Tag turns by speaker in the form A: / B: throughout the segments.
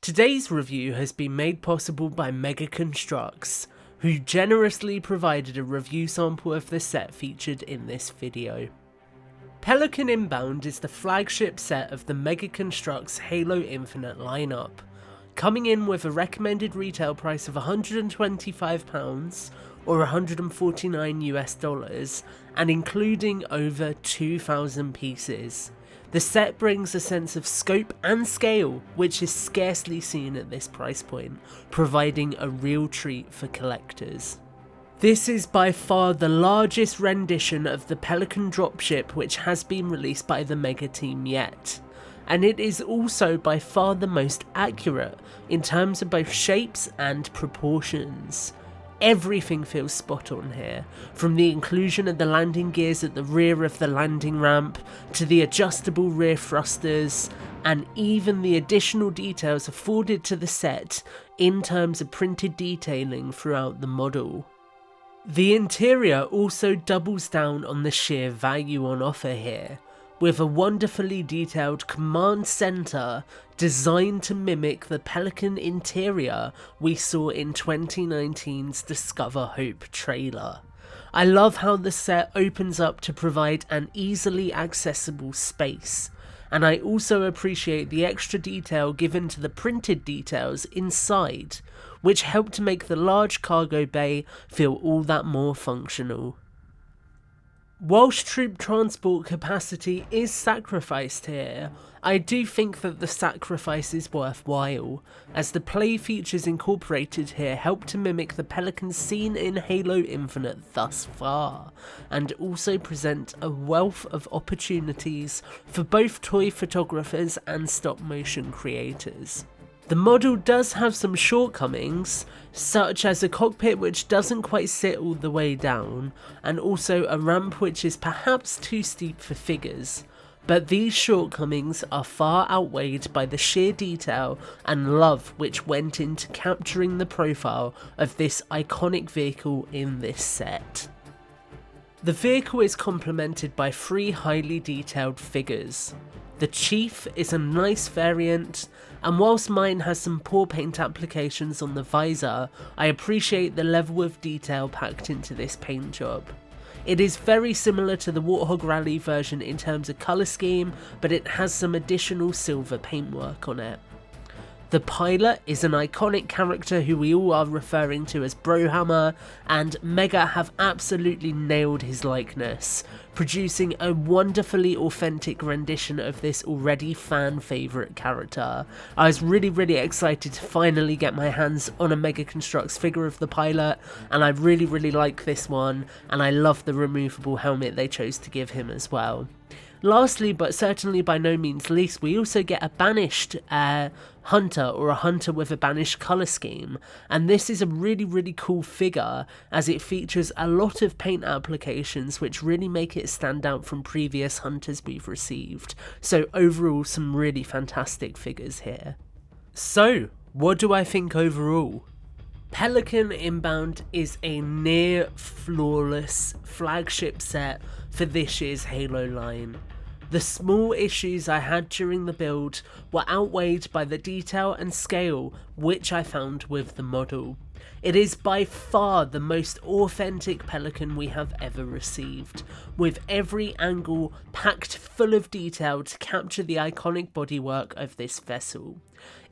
A: Today's review has been made possible by Mega Construx, who generously provided a review sample of the set featured in this video. Pelican Inbound is the flagship set of the Mega Construx Halo Infinite lineup, coming in with a recommended retail price of £125 or $149 and including over 2,000 pieces. The set brings a sense of scope and scale which is scarcely seen at this price point, providing a real treat for collectors. This is by far the largest rendition of the Pelican dropship which has been released by the Mega team yet, and it is also by far the most accurate in terms of both shapes and proportions. Everything feels spot on here, from the inclusion of the landing gears at the rear of the landing ramp, to the adjustable rear thrusters, and even the additional details afforded to the set in terms of printed detailing throughout the model. The interior also doubles down on the sheer value on offer here, with a wonderfully detailed command center designed to mimic the Pelican interior we saw in 2019's Discover Hope trailer. I love how the set opens up to provide an easily accessible space, and I also appreciate the extra detail given to the printed details inside, which help to make the large cargo bay feel all that more functional. Whilst troop transport capacity is sacrificed here, I do think that the sacrifice is worthwhile, as the play features incorporated here help to mimic the Pelicans seen in Halo Infinite thus far, and also present a wealth of opportunities for both toy photographers and stop motion creators. The model does have some shortcomings, such as a cockpit which doesn't quite sit all the way down, and also a ramp which is perhaps too steep for figures, but these shortcomings are far outweighed by the sheer detail and love which went into capturing the profile of this iconic vehicle in this set. The vehicle is complemented by 3 highly detailed figures. The Chief is a nice variant, and whilst mine has some poor paint applications on the visor, I appreciate the level of detail packed into this paint job. It is very similar to the Warthog Rally version in terms of colour scheme, but it has some additional silver paintwork on it. The pilot is an iconic character who we all are referring to as Brohammer, and Mega have absolutely nailed his likeness, producing a wonderfully authentic rendition of this already fan favourite character. I was really excited to finally get my hands on a Mega Construx figure of the pilot, and I really like this one, and I love the removable helmet they chose to give him as well. Lastly, but certainly by no means least, we also get a banished hunter, or a hunter with a banished colour scheme, and this is a really cool figure as it features a lot of paint applications which really make it stand out from previous hunters we've received. So overall, some really fantastic figures here. So, what do I think overall? Pelican Inbound is a near flawless flagship set for this year's Halo line. The small issues I had during the build were outweighed by the detail and scale which I found with the model. It is by far the most authentic Pelican we have ever received, with every angle packed full of detail to capture the iconic bodywork of this vessel.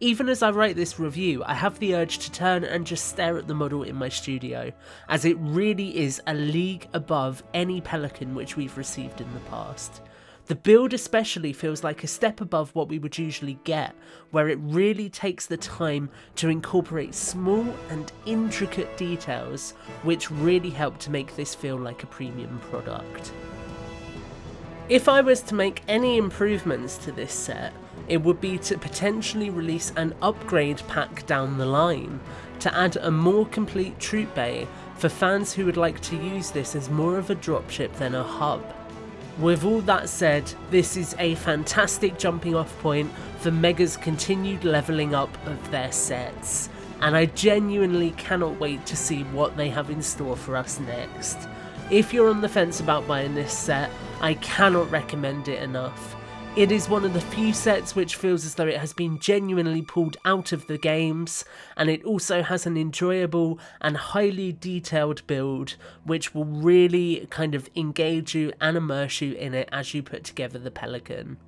A: Even as I write this review, I have the urge to turn and just stare at the model in my studio, as it really is a league above any Pelican which we've received in the past. The build especially feels like a step above what we would usually get, where it really takes the time to incorporate small and intricate details which really help to make this feel like a premium product. If I was to make any improvements to this set, it would be to potentially release an upgrade pack down the line, to add a more complete troop bay for fans who would like to use this as more of a dropship than a hub. With all that said, this is a fantastic jumping off point for Mega's continued levelling up of their sets, and I genuinely cannot wait to see what they have in store for us next. If you're on the fence about buying this set, I cannot recommend it enough. It is one of the few sets which feels as though it has been genuinely pulled out of the games, and it also has an enjoyable and highly detailed build which will really kind of engage you and immerse you in it as you put together the Pelican.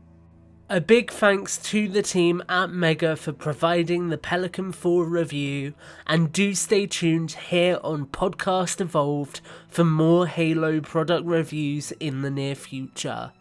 A: A big thanks to the team at Mega for providing the Pelican 4 review, and do stay tuned here on Podcast Evolved for more Halo product reviews in the near future.